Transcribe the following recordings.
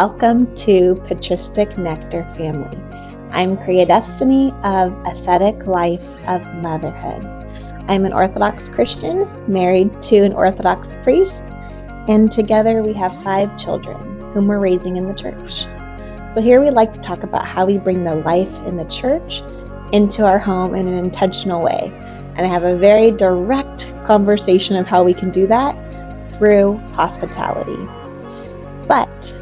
Welcome to Patristic Nectar Family. I'm Kriya Destiny of Ascetic Life of Motherhood. I'm an Orthodox Christian, married to an Orthodox priest, and together we have 5 children whom we're raising in the church. So here we like to talk about how we bring the life in the church into our home in an intentional way. And I have a very direct conversation of how we can do that through hospitality. But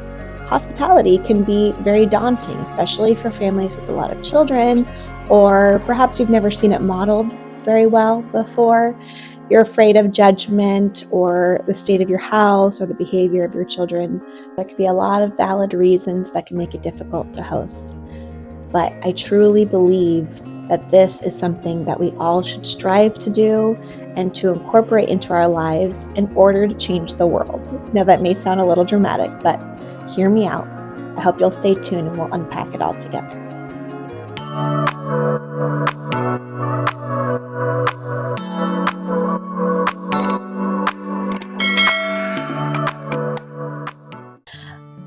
hospitality can be very daunting, especially for families with a lot of children, or perhaps you've never seen it modeled very well before. You're afraid of judgment or the state of your house or the behavior of your children. There could be a lot of valid reasons that can make it difficult to host. But I truly believe that this is something that we all should strive to do and to incorporate into our lives in order to change the world. Now that may sound a little dramatic, but hear me out. I hope you'll stay tuned and we'll unpack it all together.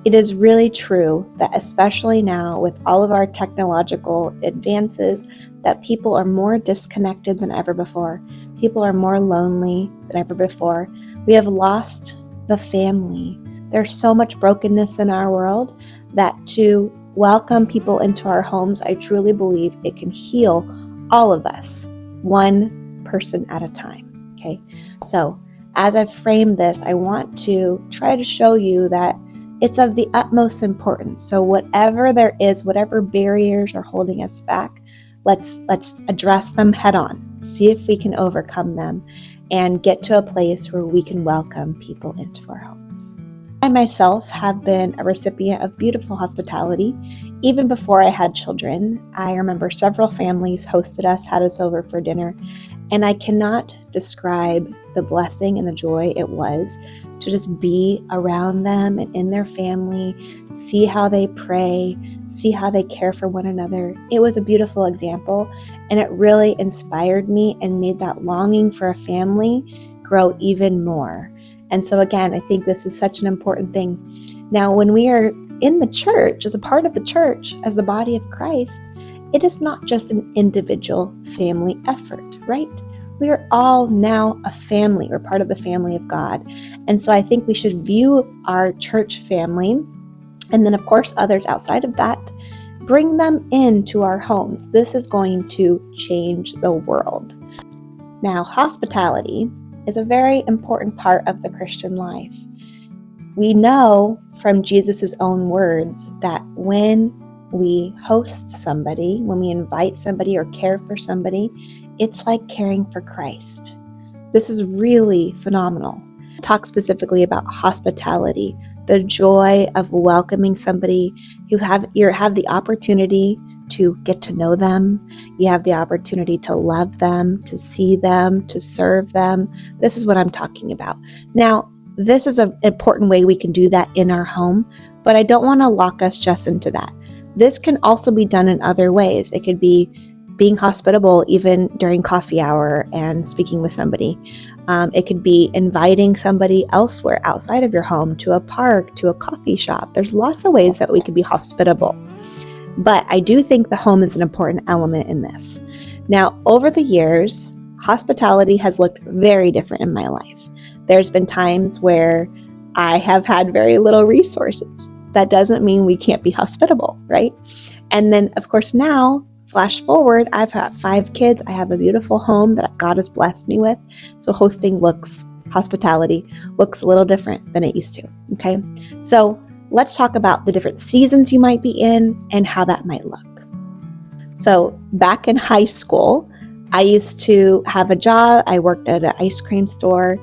It is really true that especially now with all of our technological advances, that people are more disconnected than ever before. People are more lonely than ever before. We have lost the family. There's so much brokenness in our world that to welcome people into our homes, I truly believe it can heal all of us, one person at a time. Okay, so as I've framed this, I want to try to show you that it's of the utmost importance. So whatever there is, whatever barriers are holding us back, let's address them head on. See if we can overcome them and get to a place where we can welcome people into our homes. I myself have been a recipient of beautiful hospitality. Even before I had children, I remember several families hosted us, had us over for dinner, and I cannot describe the blessing and the joy it was to just be around them and in their family, see how they pray, see how they care for one another. It was a beautiful example, and it really inspired me and made that longing for a family grow even more. And so again, I think this is such an important thing. Now, when we are in the church, as a part of the church, as the body of Christ, it is not just an individual family effort, right? We are all now a family. We're part of the family of God. And so I think we should view our church family, and then of course others outside of that, bring them into our homes. This is going to change the world. Now, hospitality is a very important part of the Christian life. We know from Jesus' own words that when we host somebody, when we invite somebody or care for somebody, it's like caring for Christ. This is really phenomenal. Talk specifically about hospitality, the joy of welcoming somebody. You have the opportunity to get to know them. You have the opportunity to love them, to see them, to serve them. This is what I'm talking about. Now, this is an important way we can do that in our home, but I don't want to lock us just into that. This can also be done in other ways. It could be being hospitable even during coffee hour and speaking with somebody. It could be inviting somebody elsewhere outside of your home to a park, to a coffee shop. There's lots of ways that we could be hospitable. But I do think the home is an important element in this. Now, over the years, hospitality has looked very different in my life. There's been times where I have had very little resources. That doesn't mean we can't be hospitable, right? And then, of course, now, flash forward, I've had 5 kids. I have a beautiful home that God has blessed me with. So hospitality looks a little different than it used to, okay? So let's talk about the different seasons you might be in and how that might look. So back in high school, I used to have a job. I worked at an ice cream store.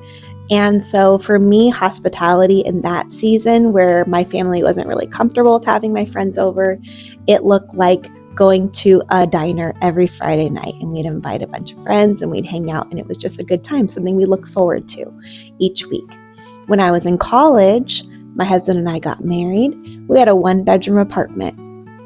And so for me, hospitality in that season where my family wasn't really comfortable with having my friends over, it looked like going to a diner every Friday night, and we'd invite a bunch of friends and we'd hang out, and it was just a good time, something we look forward to each week. When I was in college, my husband and I got married. We had a 1-bedroom apartment,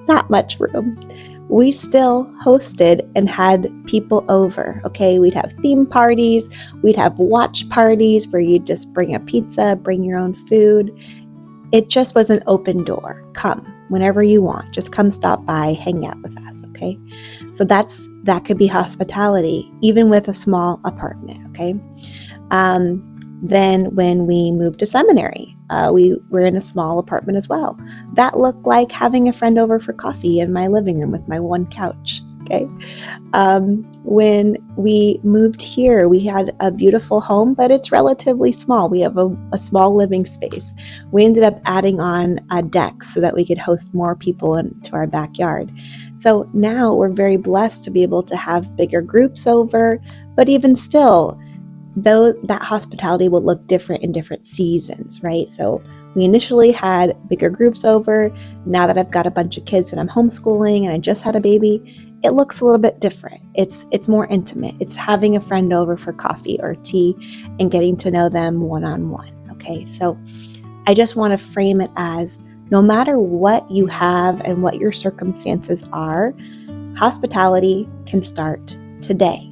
not much room. We still hosted and had people over, okay? We'd have theme parties, we'd have watch parties where you'd just bring a pizza, bring your own food. it just was an open door. Come whenever you want. Just come stop by, hang out with us, okay? So that could be hospitality, even with a small apartment, okay? Then when we moved to seminary, we were in a small apartment as well. That looked like having a friend over for coffee in my living room with my one couch, okay? When we moved here, we had a beautiful home, but it's relatively small. We have a small living space. We ended up adding on a deck so that we could host more people into our backyard. So now we're very blessed to be able to have bigger groups over, but even still, though that hospitality will look different in different seasons, right? So we initially had bigger groups over. Now that I've got a bunch of kids and I'm homeschooling and I just had a baby, it looks a little bit different. It's more intimate. It's having a friend over for coffee or tea and getting to know them one-on-one, okay? So I just want to frame it as no matter what you have and what your circumstances are, hospitality can start today.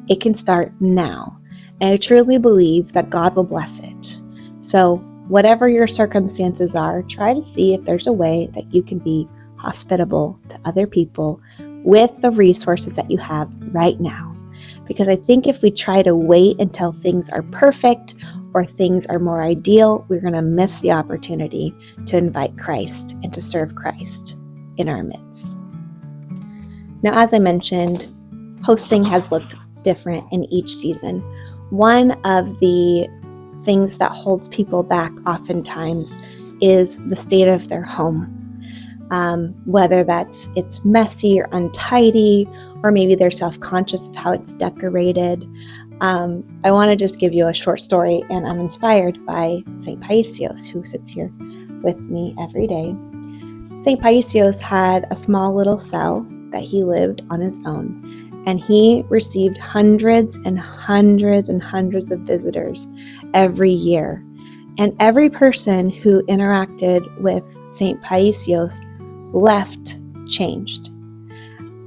It can start now. And I truly believe that God will bless it. So whatever your circumstances are, try to see if there's a way that you can be hospitable to other people with the resources that you have right now. Because I think if we try to wait until things are perfect or things are more ideal, we're going to miss the opportunity to invite Christ and to serve Christ in our midst. Now, as I mentioned, hosting has looked different in each season. One of the things that holds people back oftentimes is the state of their home. Whether it's messy or untidy, or maybe they're self-conscious of how it's decorated. I want to just give you a short story, and I'm inspired by St. Paisios, who sits here with me every day. St. Paisios had a small little cell that he lived on his own. And he received hundreds and hundreds and hundreds of visitors every year. And every person who interacted with St. Paisios left changed.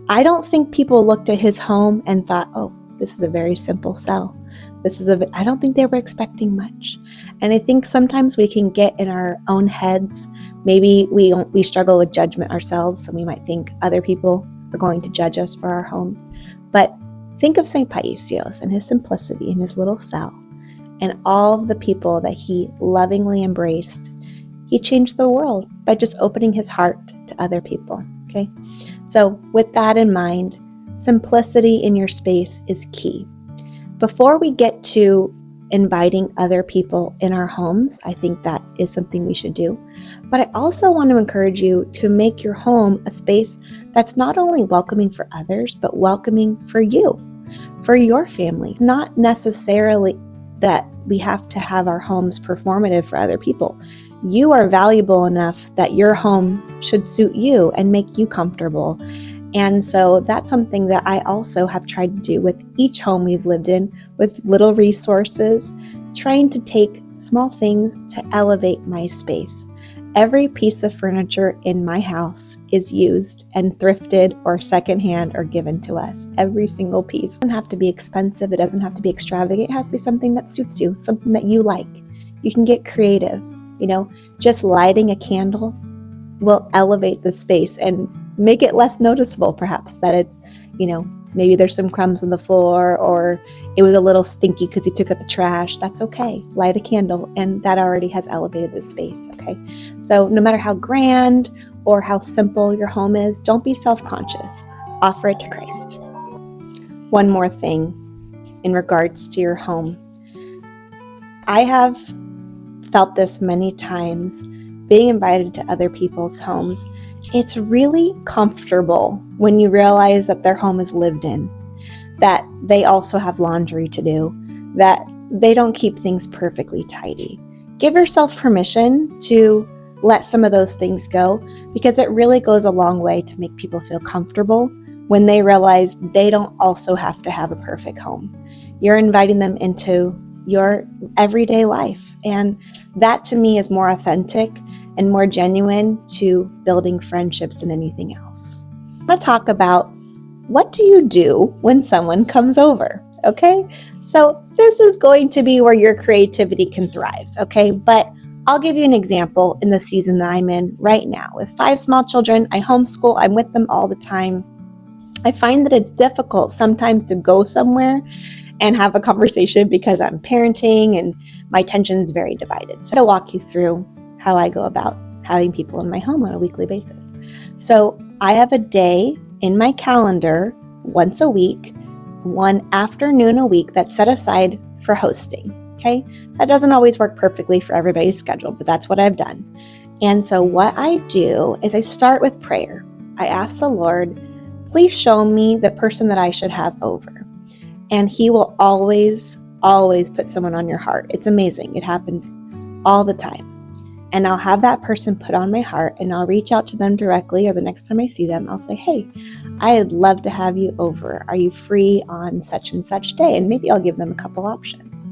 I don't think people looked at his home and thought, oh, this is a very simple cell. I don't think they were expecting much. And I think sometimes we can get in our own heads. Maybe we struggle with judgment ourselves, and we might think other people are going to judge us for our homes. But think of St. Paisios and his simplicity in his little cell and all of the people that he lovingly embraced. He changed the world by just opening his heart to other people, okay? So with that in mind, simplicity in your space is key. Before we get to inviting other people in our homes, I think that is something we should do. But I also want to encourage you to make your home a space that's not only welcoming for others, but welcoming for you, for your family. Not necessarily that we have to have our homes performative for other people. You are valuable enough that your home should suit you and make you comfortable. And so that's something that I also have tried to do with each home we've lived in, with little resources, trying to take small things to elevate my space. Every piece of furniture in my house is used and thrifted or secondhand or given to us. Every single piece. It doesn't have to be expensive. It doesn't have to be extravagant. It has to be something that suits you, something that you like. You can get creative. Just lighting a candle will elevate the space and make it less noticeable, perhaps, that it's, maybe there's some crumbs on the floor or it was a little stinky because you took out the trash. That's okay. Light a candle, and that already has elevated the space, okay? So no matter how grand or how simple your home is, don't be self-conscious. Offer it to Christ. One more thing in regards to your home. I have felt this many times being invited to other people's homes. It's really comfortable when you realize that their home is lived in, that they also have laundry to do, that they don't keep things perfectly tidy. Give yourself permission to let some of those things go, because it really goes a long way to make people feel comfortable when they realize they don't also have to have a perfect home. You're inviting them into your everyday life, and that to me is more authentic and more genuine to building friendships than anything else. I'm going to talk about what do you do when someone comes over, okay? So this is going to be where your creativity can thrive, okay? But I'll give you an example in the season that I'm in right now. With 5 small children, I homeschool, I'm with them all the time. I find that it's difficult sometimes to go somewhere and have a conversation because I'm parenting and my attention is very divided. So I'll walk you through how I go about having people in my home on a weekly basis. So I have a day in my calendar once a week, one afternoon a week that's set aside for hosting. Okay, that doesn't always work perfectly for everybody's schedule, but that's what I've done. And so what I do is I start with prayer. I ask the Lord, please show me the person that I should have over. And He will always, always put someone on your heart. It's amazing. It happens all the time. And I'll have that person put on my heart and I'll reach out to them directly, or the next time I see them, I'll say, hey, I'd love to have you over. Are you free on such and such day? And maybe I'll give them a couple options.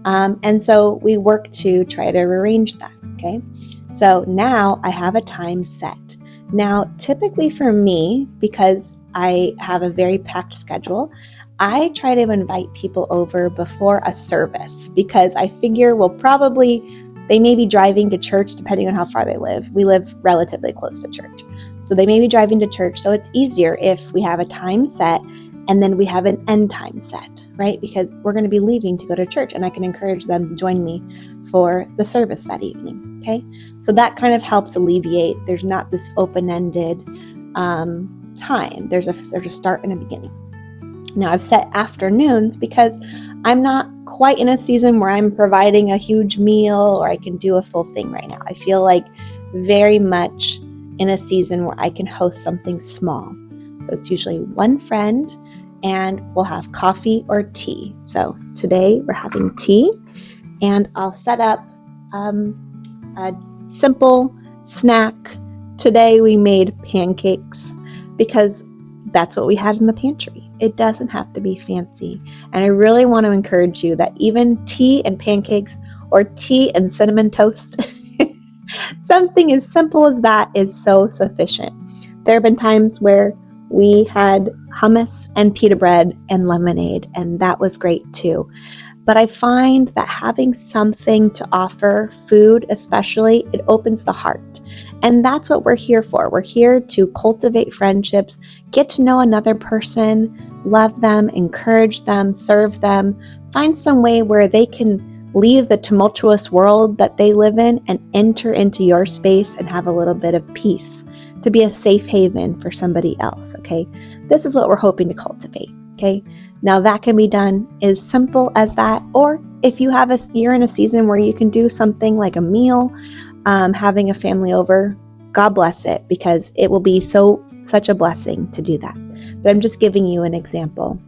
And so we work to try to arrange that, okay? So now I have a time set. Now, typically for me, because I have a very packed schedule, I try to invite people over before a service because I figure they may be driving to church depending on how far they live. We live relatively close to church. So they may be driving to church. So it's easier if we have a time set and then we have an end time set, right? Because we're going to be leaving to go to church and I can encourage them to join me for the service that evening, okay? So that kind of helps alleviate. There's not this open-ended time. There's a start and a beginning. Now I've set afternoons because I'm not quite in a season where I'm providing a huge meal or I can do a full thing right now. I feel like very much in a season where I can host something small. So it's usually one friend and we'll have coffee or tea. So today we're having tea and I'll set up a simple snack. Today we made pancakes because that's what we had in the pantry. It doesn't have to be fancy. And I really want to encourage you that even tea and pancakes or tea and cinnamon toast, something as simple as that is so sufficient. There have been times where we had hummus and pita bread and lemonade, and that was great too. But I find that having something to offer, food especially, it opens the heart. And that's what we're here for. We're here to cultivate friendships, get to know another person, love them, encourage them, serve them, find some way where they can leave the tumultuous world that they live in and enter into your space and have a little bit of peace, to be a safe haven for somebody else, okay? This is what we're hoping to cultivate, okay? Now that can be done as simple as that, or if you're in a season where you can do something like a meal, having a family over, God bless it, because it will be such a blessing to do that. But I'm just giving you an example.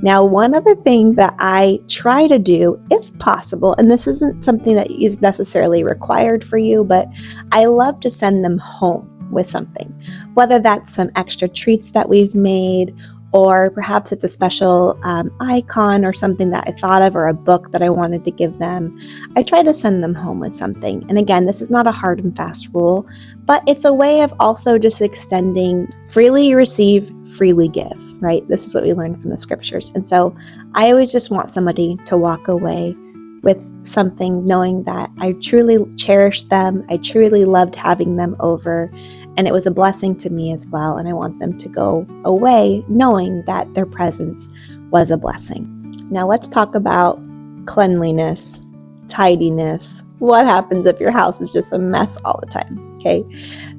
Now, one other thing that I try to do, if possible, and this isn't something that is necessarily required for you, but I love to send them home with something, whether that's some extra treats that we've made, or perhaps it's a special icon or something that I thought of, or a book that I wanted to give them. I try to send them home with something. And again, this is not a hard and fast rule, but it's a way of also just extending freely receive, freely give, right? This is what we learned from the scriptures. And so I always just want somebody to walk away with something, knowing that I truly cherished them. I truly loved having them over. And it was a blessing to me as well. And I want them to go away knowing that their presence was a blessing. Now let's talk about cleanliness, tidiness. What happens if your house is just a mess all the time? Okay.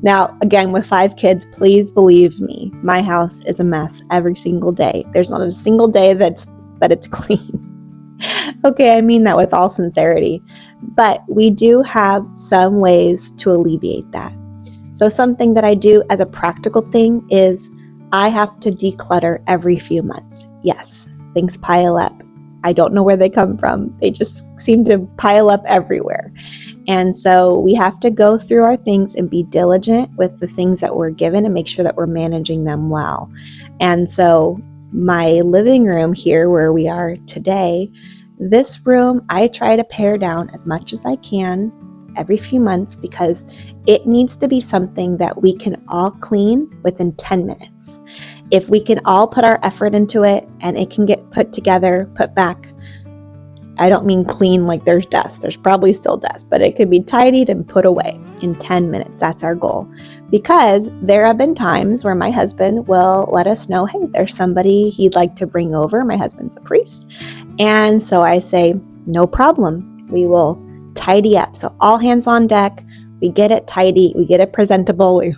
Now, again, with 5 kids, please believe me, my house is a mess every single day. There's not a single day that it's clean. Okay, I mean that with all sincerity. But we do have some ways to alleviate that. So something that I do as a practical thing is I have to declutter every few months. Yes, things pile up. I don't know where they come from. They just seem to pile up everywhere. And so we have to go through our things and be diligent with the things that we're given and make sure that we're managing them well. And so my living room here where we are today, this room, I try to pare down as much as I can every few months because it needs to be something that we can all clean within 10 minutes. If we can all put our effort into it and it can get put together, put back I don't mean clean like there's dust. There's probably still dust, but it could be tidied and put away in 10 minutes. That's our goal. Because there have been times where my husband will let us know, hey, there's somebody he'd like to bring over. My husband's a priest. And so I say, no problem. We will tidy up. So all hands on deck. We get it tidy. We get it presentable. We,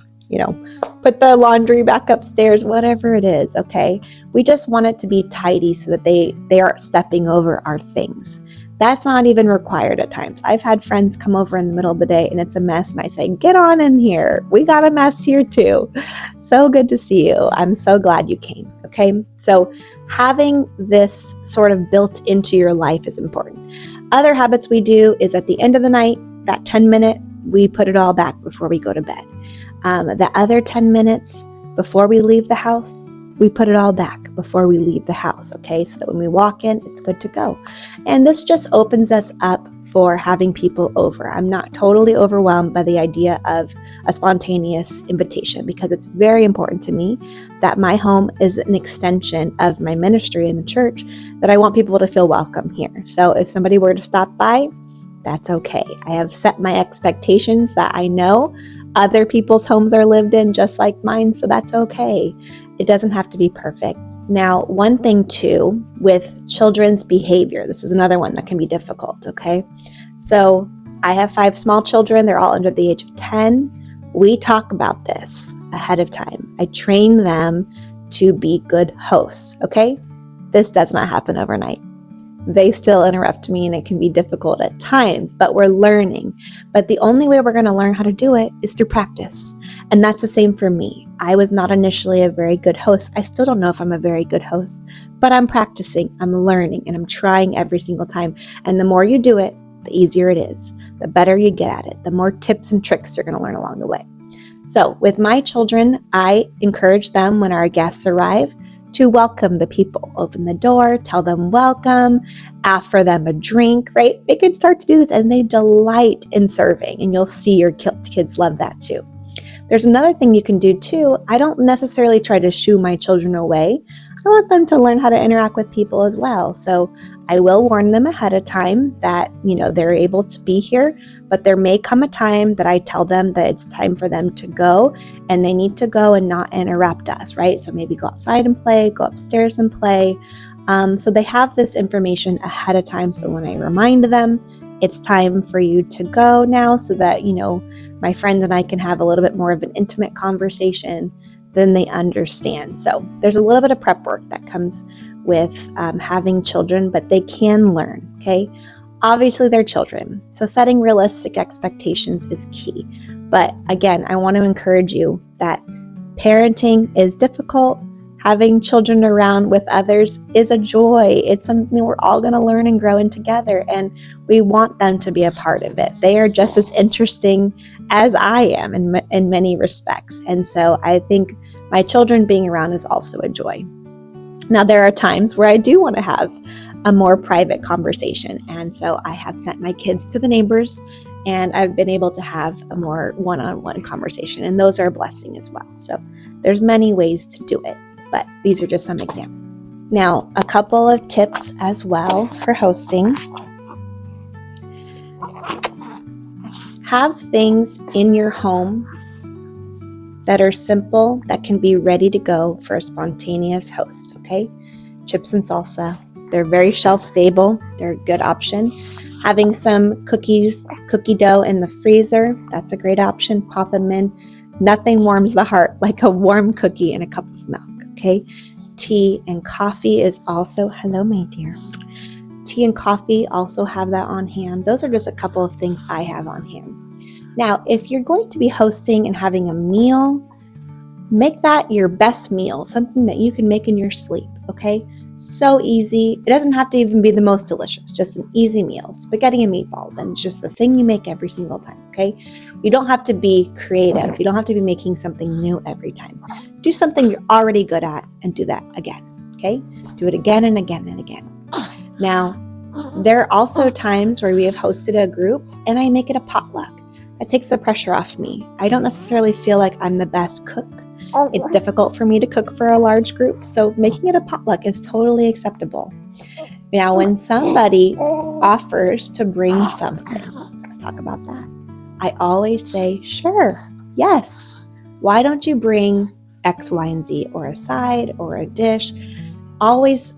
put the laundry back upstairs, whatever it is, okay? We just want it to be tidy so that they aren't stepping over our things. That's not even required at times. I've had friends come over in the middle of the day and it's a mess, and I say, get on in here. We got a mess here too. So good to see you. I'm so glad you came, okay? So having this sort of built into your life is important. Other habits we do is at the end of the night, that 10-minute, we put it all back before we go to bed. The other 10 minutes before we leave the house, we put it all back before we leave the house, okay? So that when we walk in, it's good to go. And this just opens us up for having people over. I'm not totally overwhelmed by the idea of a spontaneous invitation, because it's very important to me that my home is an extension of my ministry in the church, that I want people to feel welcome here. So if somebody were to stop by, that's okay. I have set my expectations that I know other people's homes are lived in just like mine, so that's okay. It doesn't have to be perfect. Now, one thing too, with children's behavior, this is another one that can be difficult, okay? So I have 5 small children. They're all under the age of 10. We talk about this ahead of time. I train them to be good hosts, okay? This does not happen overnight. They still interrupt me and it can be difficult at times, but we're learning. But the only way we're going to learn how to do it is through practice. And that's the same for me. I was not initially a very good host. I still don't know if I'm a very good host, but I'm practicing, I'm learning, and I'm trying every single time. And the more you do it, the easier it is. The better you get at it, the more tips and tricks you're going to learn along the way. So with my children, I encourage them when our guests arrive to welcome the people. Open the door, tell them welcome, offer them a drink, right? They can start to do this and they delight in serving, and you'll see your kids love that too. There's another thing you can do too. I don't necessarily try to shoo my children away. I want them to learn how to interact with people as well. So I will warn them ahead of time that, they're able to be here, but there may come a time that I tell them that it's time for them to go, and they need to go and not interrupt us, right? So maybe go outside and play, go upstairs and play. So they have this information ahead of time. So when I remind them, it's time for you to go now, so that, my friend and I can have a little bit more of an intimate conversation, then they understand. So there's a little bit of prep work that comes with having children, but they can learn, okay? Obviously, they're children, so setting realistic expectations is key. But again, I want to encourage you that parenting is difficult. Having children around with others is a joy. It's something we're all going to learn and grow in together, and we want them to be a part of it. They are just as interesting as I am in many respects. And so I think my children being around is also a joy. Now, there are times where I do want to have a more private conversation. And so I have sent my kids to the neighbors, and I've been able to have a more one-on-one conversation. And those are a blessing as well. So there's many ways to do it, but these are just some examples. Now, a couple of tips as well for hosting. Have things in your home that are simple, that can be ready to go for a spontaneous host, okay? Chips and salsa. They're very shelf stable. They're a good option. Having some cookie dough in the freezer, that's a great option. Pop them in. Nothing warms the heart like a warm cookie and a cup of milk, okay? Tea and coffee is also, hello, my dear. Tea and coffee, also have that on hand. Those are just a couple of things I have on hand. Now, if you're going to be hosting and having a meal, make that your best meal, something that you can make in your sleep, okay? So easy. It doesn't have to even be the most delicious, just an easy meal. Spaghetti and meatballs, and it's just the thing you make every single time, okay? You don't have to be creative. You don't have to be making something new every time. Do something you're already good at and do that again, okay? Do it again and again and again. Now, there are also times where we have hosted a group and I make it a potluck. That takes the pressure off me. I don't necessarily feel like I'm the best cook. It's difficult for me to cook for a large group, so making it a potluck is totally acceptable. Now, when somebody offers to bring something, let's talk about that. I always say, sure, yes. Why don't you bring X, Y, and Z, or a side or a dish? Always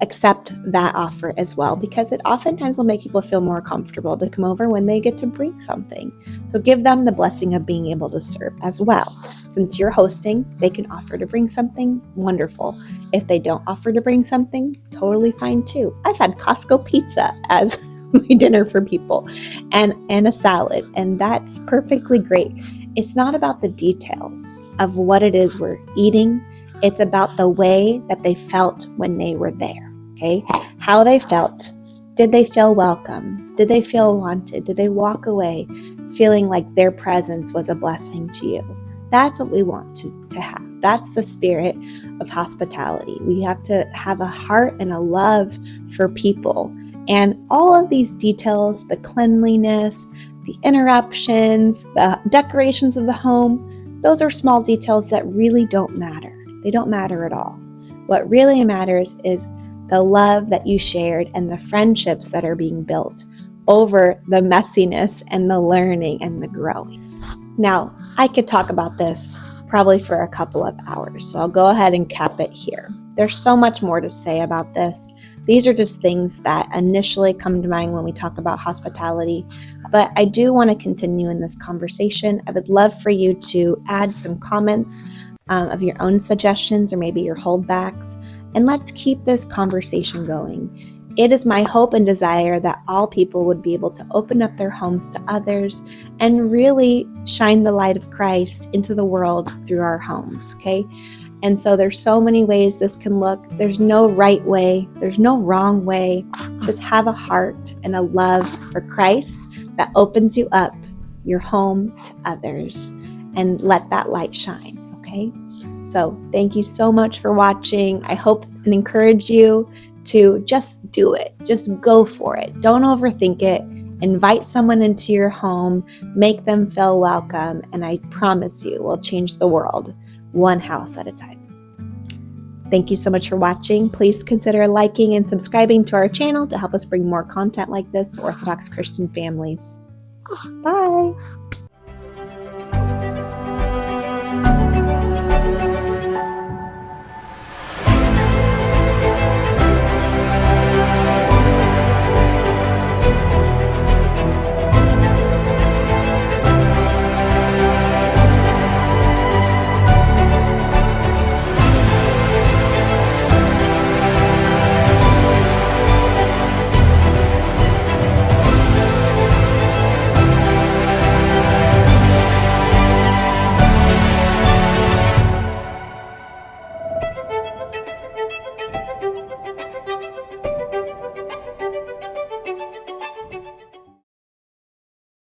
accept that offer as well, because it oftentimes will make people feel more comfortable to come over when they get to bring something. So give them the blessing of being able to serve as well. Since you're hosting, they can offer to bring something, wonderful. If they don't offer to bring something, totally fine too. I've had Costco pizza as my dinner for people and a salad, and that's perfectly great. It's not about the details of what it is we're eating. It's about the way that they felt when they were there. Okay, how they felt. Did they feel welcome? Did they feel wanted? Did they walk away feeling like their presence was a blessing to you? That's what we want to have. That's the spirit of hospitality. We have to have a heart and a love for people. And all of these details, the cleanliness, the interruptions, the decorations of the home, those are small details that really don't matter. They don't matter at all. What really matters is the love that you shared and the friendships that are being built over the messiness and the learning and the growing. Now, I could talk about this probably for a couple of hours, so I'll go ahead and cap it here. There's so much more to say about this. These are just things that initially come to mind when we talk about hospitality, but I do want to continue in this conversation. I would love for you to add some comments of your own suggestions or maybe your holdbacks, and let's keep this conversation going. It is my hope and desire that all people would be able to open up their homes to others and really shine the light of Christ into the world through our homes, okay? And so there's so many ways this can look. There's no right way. There's no wrong way. Just have a heart and a love for Christ that opens you up, your home, to others, and let that light shine. Okay, so thank you so much for watching. I hope and encourage you to just do it. Just go for it. Don't overthink it. Invite someone into your home, make them feel welcome, and I promise you we'll change the world one house at a time. Thank you so much for watching. Please consider liking and subscribing to our channel to help us bring more content like this to Orthodox Christian families. Bye.